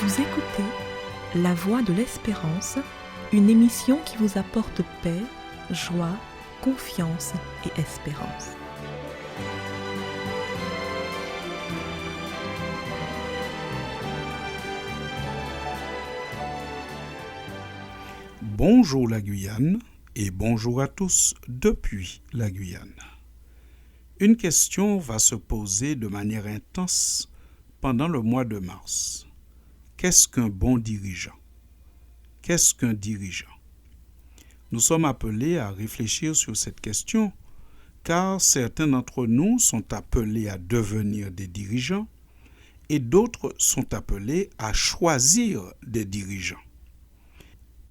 Vous écoutez La Voix de l'Espérance, une émission qui vous apporte paix, joie, confiance et espérance. Bonjour la Guyane et bonjour à tous depuis la Guyane. Une question va se poser de manière intense pendant le mois de mars. Qu'est-ce qu'un bon dirigeant? Qu'est-ce qu'un dirigeant? Nous sommes appelés à réfléchir sur cette question car certains d'entre nous sont appelés à devenir des dirigeants et d'autres sont appelés à choisir des dirigeants.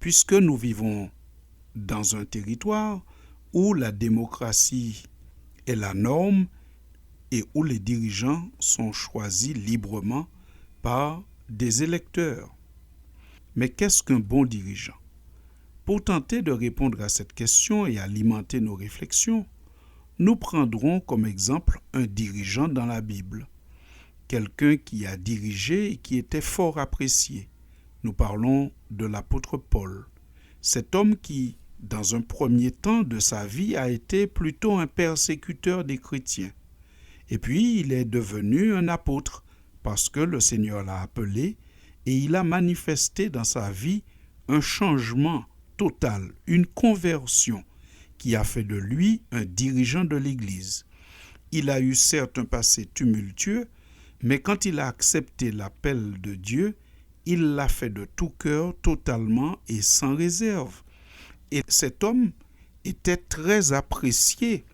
Puisque nous vivons dans un territoire où la démocratie est la norme et où les dirigeants sont choisis librement par des électeurs. Mais qu'est-ce qu'un bon dirigeant? Pour tenter de répondre à cette question et alimenter nos réflexions, nous prendrons comme exemple un dirigeant dans la Bible, quelqu'un qui a dirigé et qui était fort apprécié. Nous parlons de l'apôtre Paul, cet homme qui, dans un premier temps de sa vie, a été plutôt un persécuteur des chrétiens. Et puis, il est devenu un apôtre parce que le Seigneur l'a appelé et il a manifesté dans sa vie un changement total, une conversion qui a fait de lui un dirigeant de l'Église. Il a eu certes un passé tumultueux, mais quand il a accepté l'appel de Dieu, il l'a fait de tout cœur, totalement et sans réserve. Et cet homme était très apprécié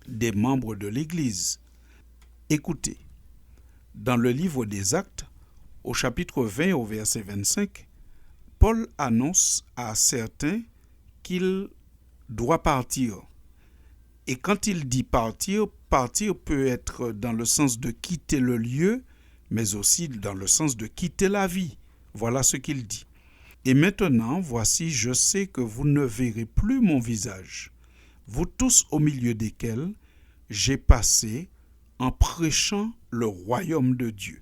des membres de l'Église. Écoutez, dans le livre des Actes, au chapitre 20, au verset 25, Paul annonce à certains qu'il doit partir. Et quand il dit partir, partir peut être dans le sens de quitter le lieu, mais aussi dans le sens de quitter la vie. Voilà ce qu'il dit. Et maintenant, voici, je sais que vous ne verrez plus mon visage, vous tous au milieu desquels j'ai passé en prêchant le royaume de Dieu.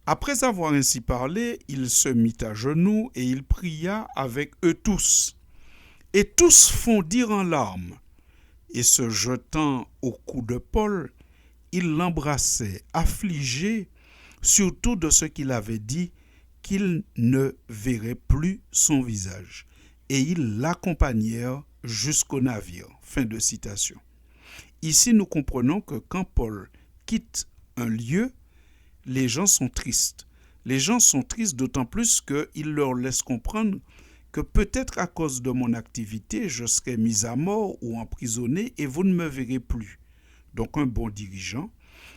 Après avoir ainsi parlé, il se mit à genoux et il pria avec eux tous. Et tous fondirent en larmes. Et se jetant au cou de Paul, il l'embrassait, affligé, surtout de ce qu'il avait dit, qu'il ne verrait plus son visage. Et ils l'accompagnèrent jusqu'au navire. Fin de citation. Ici, nous comprenons que quand Paul quitte un lieu, les gens sont tristes. Les gens sont tristes d'autant plus qu'il leur laisse comprendre que peut-être à cause de mon activité, je serai mis à mort ou emprisonné et vous ne me verrez plus. Donc un bon dirigeant,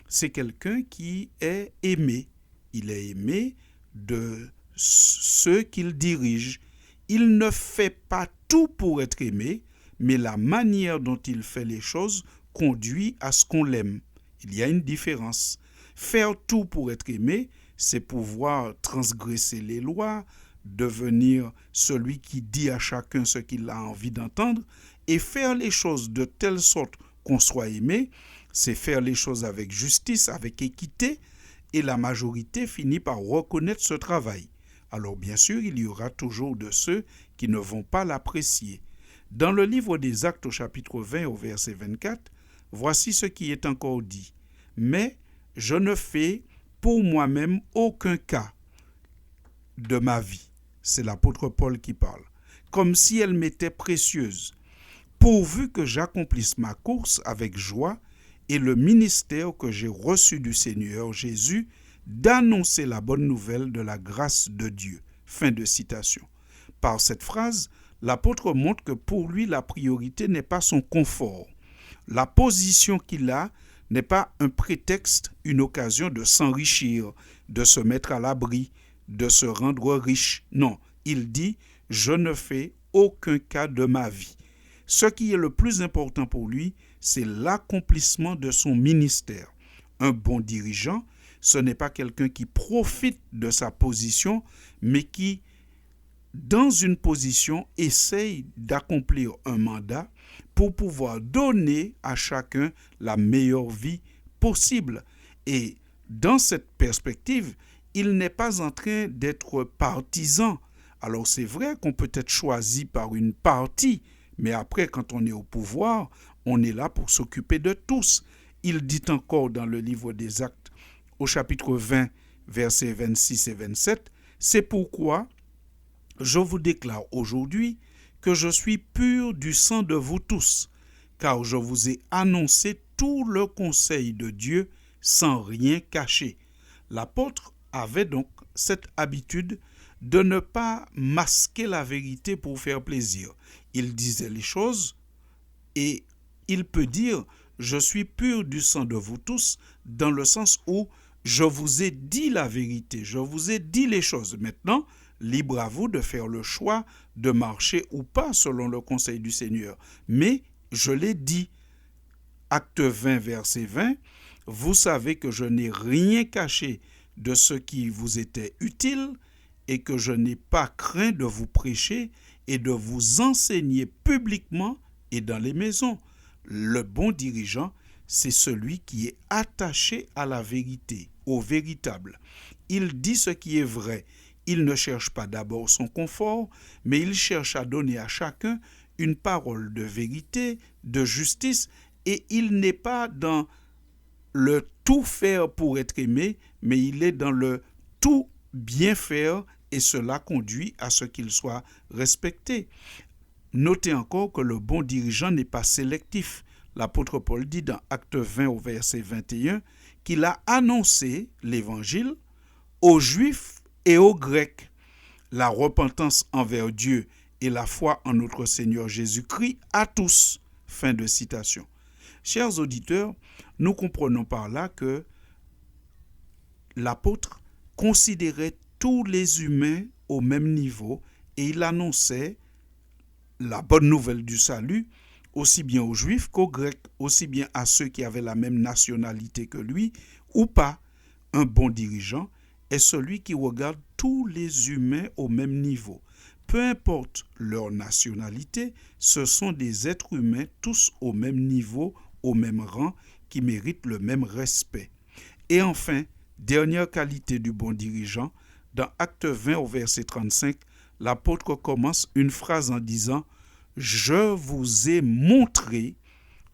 c'est quelqu'un qui est aimé. Il est aimé de ceux qu'il dirige. Il ne fait pas tout pour être aimé, mais la manière dont il fait les choses conduit à ce qu'on l'aime. Il y a une différence. Faire tout pour être aimé, c'est pouvoir transgresser les lois, devenir celui qui dit à chacun ce qu'il a envie d'entendre, et faire les choses de telle sorte qu'on soit aimé, c'est faire les choses avec justice, avec équité, et la majorité finit par reconnaître ce travail. Alors bien sûr, il y aura toujours de ceux qui ne vont pas l'apprécier. Dans le livre des Actes au chapitre 20 au verset 24, voici ce qui est encore dit. Mais je ne fais pour moi-même aucun cas de ma vie. C'est l'apôtre Paul qui parle. Comme si elle m'était précieuse, pourvu que j'accomplisse ma course avec joie et le ministère que j'ai reçu du Seigneur Jésus d'annoncer la bonne nouvelle de la grâce de Dieu. Fin de citation. Par cette phrase, l'apôtre montre que pour lui, la priorité n'est pas son confort. La position qu'il a n'est pas un prétexte, une occasion de s'enrichir, de se mettre à l'abri, de se rendre riche. Non, il dit « Je ne fais aucun cas de ma vie ». Ce qui est le plus important pour lui, c'est l'accomplissement de son ministère. Un bon dirigeant, ce n'est pas quelqu'un qui profite de sa position, mais qui, dans une position, essaye d'accomplir un mandat pour pouvoir donner à chacun la meilleure vie possible. Et dans cette perspective, il n'est pas en train d'être partisan. Alors c'est vrai qu'on peut être choisi par une partie, mais après, quand on est au pouvoir, on est là pour s'occuper de tous. Il dit encore dans le livre des Actes, au chapitre 20, versets 26 et 27, « C'est pourquoi je vous déclare aujourd'hui que je suis pur du sang de vous tous, car je vous ai annoncé tout le conseil de Dieu sans rien cacher. » L'apôtre avait donc cette habitude de ne pas masquer la vérité pour faire plaisir. Il disait les choses et il peut dire « Je suis pur du sang de vous tous » dans le sens où je vous ai dit la vérité, je vous ai dit les choses. Maintenant, libre à vous de faire le choix de marcher ou pas selon le conseil du Seigneur. Mais je l'ai dit. Acte 20, verset 20, « Vous savez que je n'ai rien caché de ce qui vous était utile et que je n'ai pas craint de vous prêcher et de vous enseigner publiquement et dans les maisons. » Le bon dirigeant, c'est celui qui est attaché à la vérité, au véritable. Il dit ce qui est vrai. Il ne cherche pas d'abord son confort, mais il cherche à donner à chacun une parole de vérité, de justice, et il n'est pas dans le tout faire pour être aimé, mais il est dans le tout bien faire, et cela conduit à ce qu'il soit respecté. Notez encore que le bon dirigeant n'est pas sélectif. L'apôtre Paul dit dans Acte 20 au verset 21 qu'il a annoncé l'évangile aux Juifs et aux Grecs, la repentance envers Dieu et la foi en notre Seigneur Jésus-Christ à tous. Fin de citation. Chers auditeurs, nous comprenons par là que l'apôtre considérait tous les humains au même niveau et il annonçait la bonne nouvelle du salut aussi bien aux Juifs qu'aux Grecs, aussi bien à ceux qui avaient la même nationalité que lui ou pas. Un bon dirigeant est celui qui regarde tous les humains au même niveau. Peu importe leur nationalité, ce sont des êtres humains tous au même niveau, au même rang, qui méritent le même respect. Et enfin, dernière qualité du bon dirigeant, dans Acte 20 au verset 35, l'apôtre commence une phrase en disant « Je vous ai montré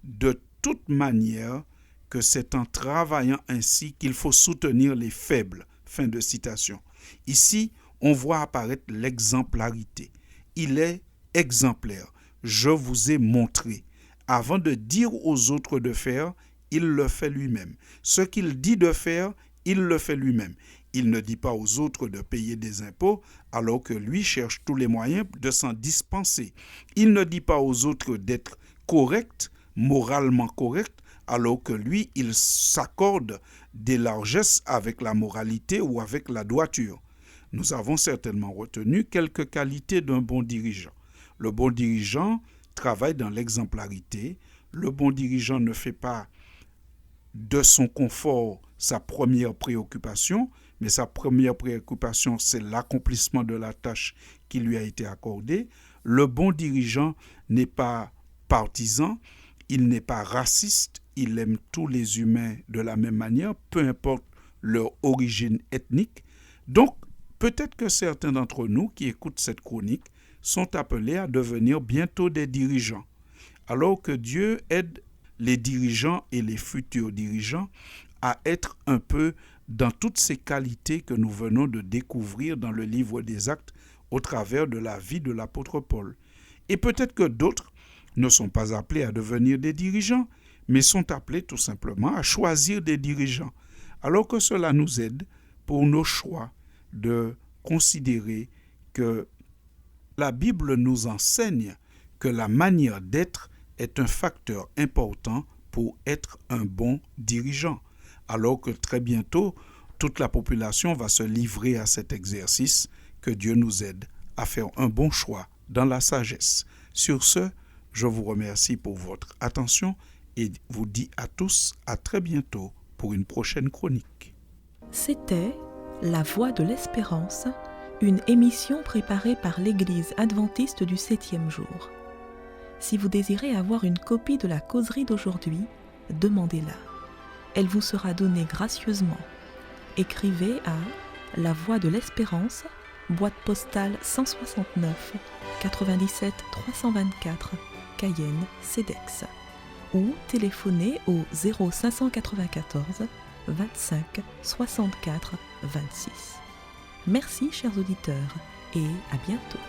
de toute manière que c'est en travaillant ainsi qu'il faut soutenir les faibles. » Fin de citation. Ici, on voit apparaître l'exemplarité. Il est exemplaire. Je vous ai montré. Avant de dire aux autres de faire, il le fait lui-même. Ce qu'il dit de faire, il le fait lui-même. Il ne dit pas aux autres de payer des impôts alors que lui cherche tous les moyens de s'en dispenser. Il ne dit pas aux autres d'être corrects, moralement corrects, alors que lui, il s'accorde des largesses avec la moralité ou avec la droiture. Nous avons certainement retenu quelques qualités d'un bon dirigeant. Le bon dirigeant travaille dans l'exemplarité. Le bon dirigeant ne fait pas de son confort sa première préoccupation, mais sa première préoccupation, c'est l'accomplissement de la tâche qui lui a été accordée. Le bon dirigeant n'est pas partisan, il n'est pas raciste, il aime tous les humains de la même manière, peu importe leur origine ethnique. Donc, peut-être que certains d'entre nous qui écoutent cette chronique sont appelés à devenir bientôt des dirigeants, alors que Dieu aide les dirigeants et les futurs dirigeants à être un peu dans toutes ces qualités que nous venons de découvrir dans le livre des Actes au travers de la vie de l'apôtre Paul. Et peut-être que d'autres ne sont pas appelés à devenir des dirigeants, mais sont appelés tout simplement à choisir des dirigeants, alors que cela nous aide pour nos choix de considérer que la Bible nous enseigne que la manière d'être est un facteur important pour être un bon dirigeant, alors que très bientôt, toute la population va se livrer à cet exercice. Que Dieu nous aide à faire un bon choix dans la sagesse. Sur ce, je vous remercie pour votre attention et vous dis à tous à très bientôt pour une prochaine chronique. C'était La Voix de l'Espérance, une émission préparée par l'Église adventiste du 7e jour. Si vous désirez avoir une copie de la causerie d'aujourd'hui, demandez-la. Elle vous sera donnée gracieusement. Écrivez à La Voie de l'Espérance, boîte postale 169 97 324, Cayenne, CEDEX. Ou téléphonez au 0594 25 64 26. Merci chers auditeurs et à bientôt.